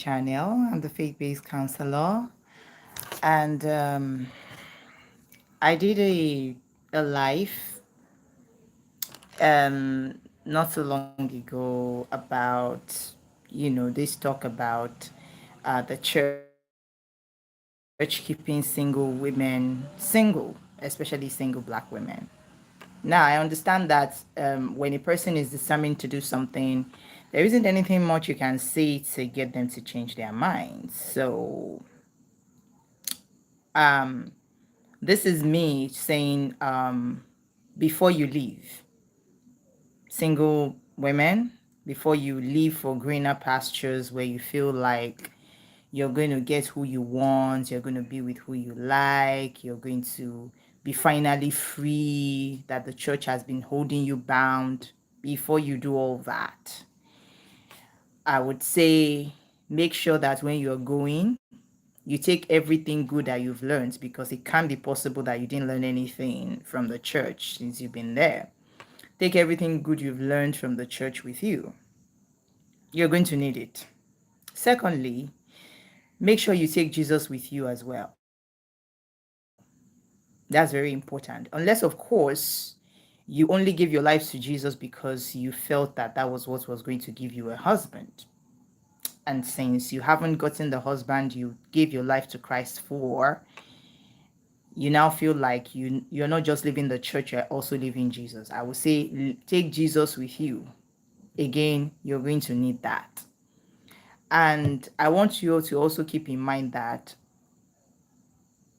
channel. I'm the faith-based counselor, and I did a live not so long ago about this talk about the church keeping single women single, especially single black women. Now, I understand that when a person is determined to do something, there isn't anything much you can say to get them to change their minds. So, um, this is me saying, before you leave, single women, before you leave for greener pastures where you feel like you're going to get who you want, you're going to be with who you like, you're going to be finally free, that the church has been holding you bound. Before you do all that, I would say make sure that when you're going, you take everything good that you've learned, because it can't be possible that you didn't learn anything from the church since you've been there. Take everything good you've learned from the church with you. You're going to need it. Secondly, make sure you take Jesus with you as well. That's very important. Unless, of course, you only give your life to Jesus because you felt that that was what was going to give you a husband. And since you haven't gotten the husband you gave your life to Christ for, you now feel like you're not just living the church, you're also living Jesus. I would say take Jesus with you. Again, you're going to need that. And I want you to also keep in mind that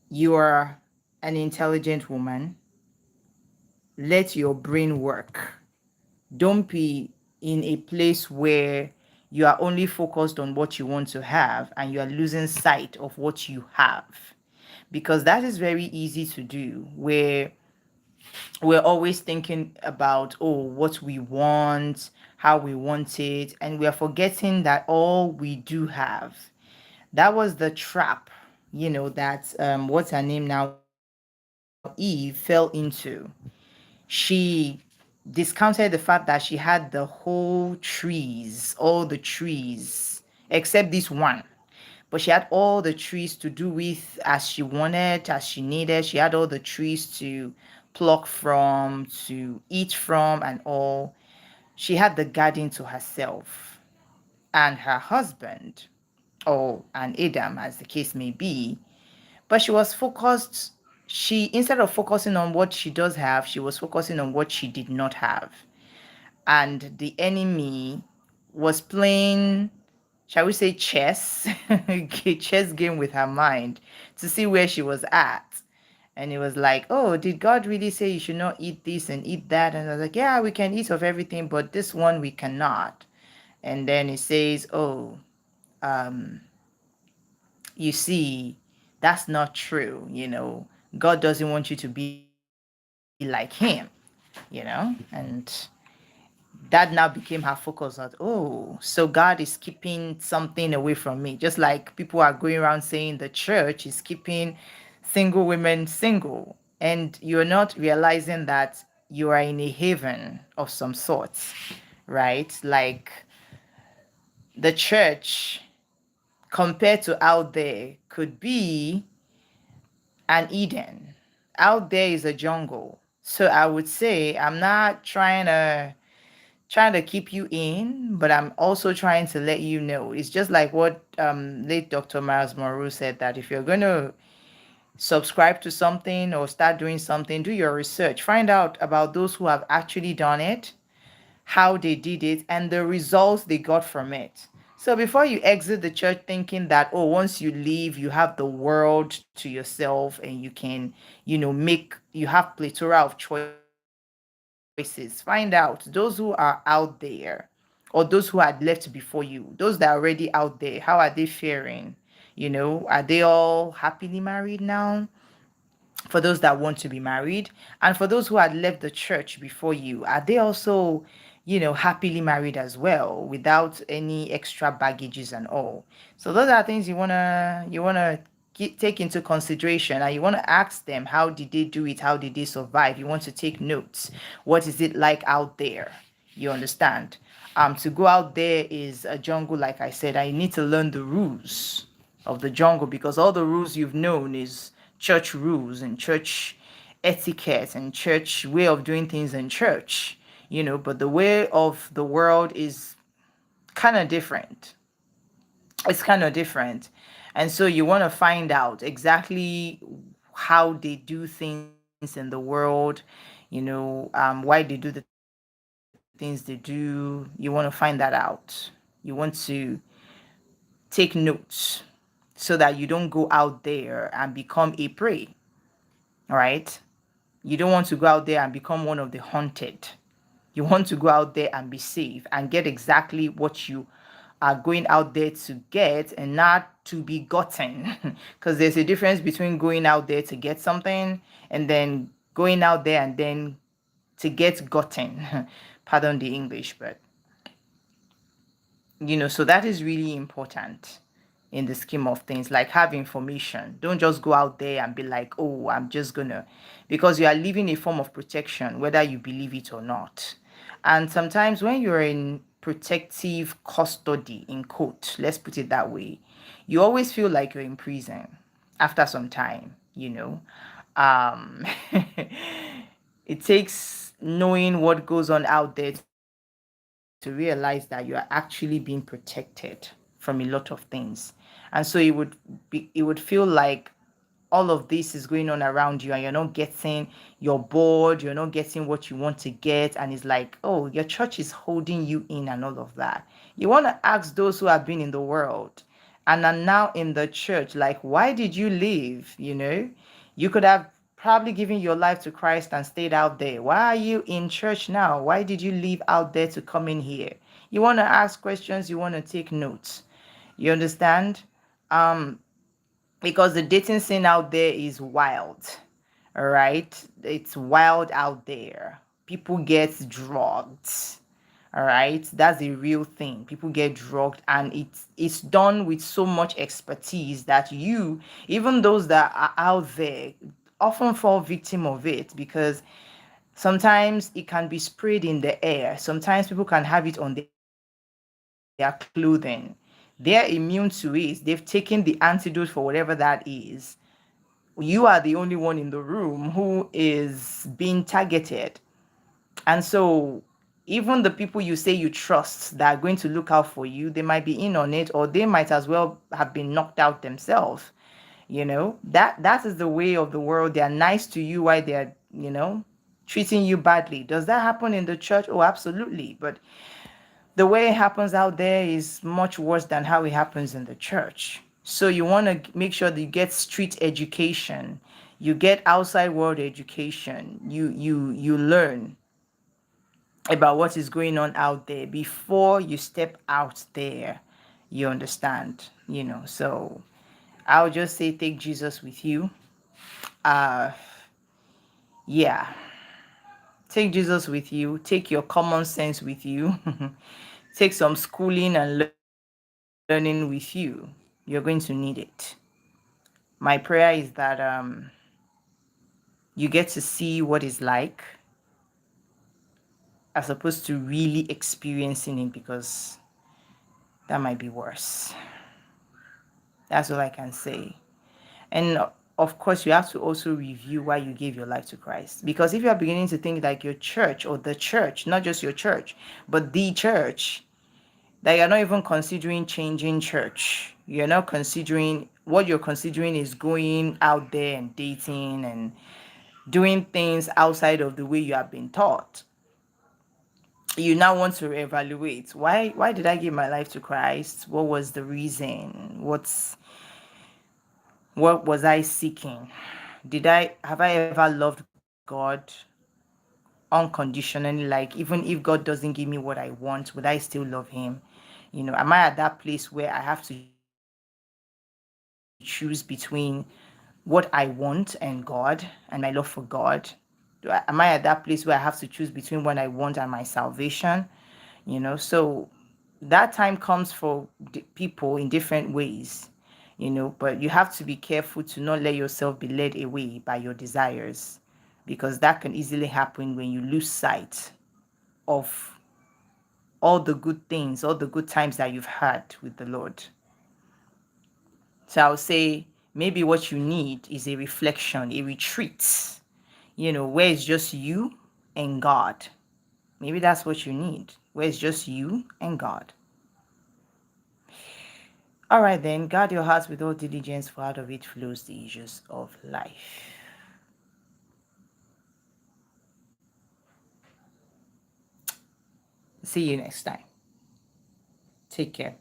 you are an intelligent woman. Let your brain work. Don't be in a place where you are only focused on what you want to have and you are losing sight of what you have. Because that is very easy to do, where we're always thinking about, oh, what we want, how we want it, and we are forgetting that all we do have. That was the trap, that what's her name now, Eve, fell into. She discounted the fact that she had the whole trees, all the trees, except this one. But she had all the trees to do with as she wanted, as she needed. She had all the trees to pluck from, to eat from, and all. She had the garden to herself. And her husband, or an Adam, as the case may be, but she was focused. She, instead of focusing on what she does have, she was focusing on what she did not have. And the enemy was playing, shall we say, chess, a chess game with her mind to see where she was at. And it was like, oh, did God really say you should not eat this and eat that? And I was like, yeah, we can eat of everything, but this one we cannot. And then it says, oh, um, you see, that's not true. God doesn't want you to be like him, and that now became her focus that, oh, so God is keeping something away from me. Just like people are going around saying the church is keeping single women single, and you're not realizing that you are in a haven of some sort, right? Like the church compared to out there could be an Eden. Out there is a jungle. So I would say I'm not trying to keep you in, but I'm also trying to let you know. It's just like what late Dr. Miles Monroe said, that if you're going to subscribe to something or start doing something, do your research. Find out about those who have actually done it, how they did it, and the results they got from it. So before you exit the church thinking that, oh, once you leave, you have the world to yourself and you can, you have plethora of choices. Find out those who are out there, or those who had left before you, those that are already out there, how are they faring? Are they all happily married now? For those that want to be married, and for those who had left the church before you, are they also happily married as well, without any extra baggages and all? So those are things you want to take into consideration, and you want to ask them, how did they do it, how did they survive? You want to take notes. What is it like out there? You understand? To go out there is a jungle, like I said. I need to learn the rules of the jungle, because all the rules you've known is church rules and church etiquette and church way of doing things in church, but the way of the world is kind of different. It's kind of different. And so you want to find out exactly how they do things in the world, why they do the things they do. You want to find that out. You want to take notes so that you don't go out there and become a prey, right? You don't want to go out there and become one of the hunted. You want to go out there and be safe and get exactly what you are going out there to get, and not to be gotten. Because there's a difference between going out there to get something and then going out there and then to get gotten. Pardon the English, but so that is really important in the scheme of things. Like, have information. Don't just go out there and be like, oh, I'm just gonna, because you are living a form of protection, whether you believe it or not. And sometimes when you're in protective custody, in quote, let's put it that way, you always feel like you're in prison after some time. um it takes knowing what goes on out there to realize that you are actually being protected from a lot of things. And so it would feel like all of this is going on around you, and you're bored, you're not getting what you want to get, and it's like, oh, your church is holding you in and all of that. You want to ask those who have been in the world and are now in the church, like, why did you leave? You could have probably given your life to Christ and stayed out there. Why are you in church now? Why did you leave out there to come in here? You want to ask questions, you want to take notes. You understand? um because the dating scene out there is wild. All right, it's wild out there. People get drugged. All right, that's a real thing. People get drugged, and it's done with so much expertise that even those that are out there, often fall victim of it, because sometimes it can be sprayed in the air. Sometimes people can have it on their clothing. They're immune to it. They've taken the antidote for whatever that is. You are the only one in the room who is being targeted. And so even the people you say you trust that are going to look out for you, they might be in on it, or they might as well have been knocked out themselves. That is the way of the world. They're nice to you while they're, treating you badly. Does that happen in the church? Oh, absolutely. But the way it happens out there is much worse than how it happens in the church. So you want to make sure that you get street education, you get outside world education, you learn about what is going on out there before you step out there. You understand? So I'll just say, take Jesus with you. Uh yeah, take Jesus with you, take your common sense with you. Take some schooling and learning with you. You're going to need it. My prayer is that you get to see what it's like, as opposed to really experiencing it, because that might be worse. That's all I can say. And of course, you have to also review why you gave your life to Christ. Because if you are beginning to think like your church, or the church, not just your church, but the church, that you're not even considering changing church. You're not considering, what you're considering is going out there and dating and doing things outside of the way you have been taught. You now want to reevaluate. Why did I give my life to Christ? What was the reason? What was I seeking? Have I ever loved God unconditionally? Like, even if God doesn't give me what I want, would I still love him? Am I at that place where I have to choose between what I want and God, and my love for God? Am I at that place where I have to choose between what I want and my salvation? So that time comes for people in different ways. But you have to be careful to not let yourself be led away by your desires, because that can easily happen when you lose sight of all the good things, all the good times that you've had with the Lord. So I'll say maybe what you need is a reflection, a retreat, where it's just you and God. Maybe that's what you need, where it's just you and God. All right, then, guard your hearts with all diligence, for out of it flows the issues of life. See you next time. Take care.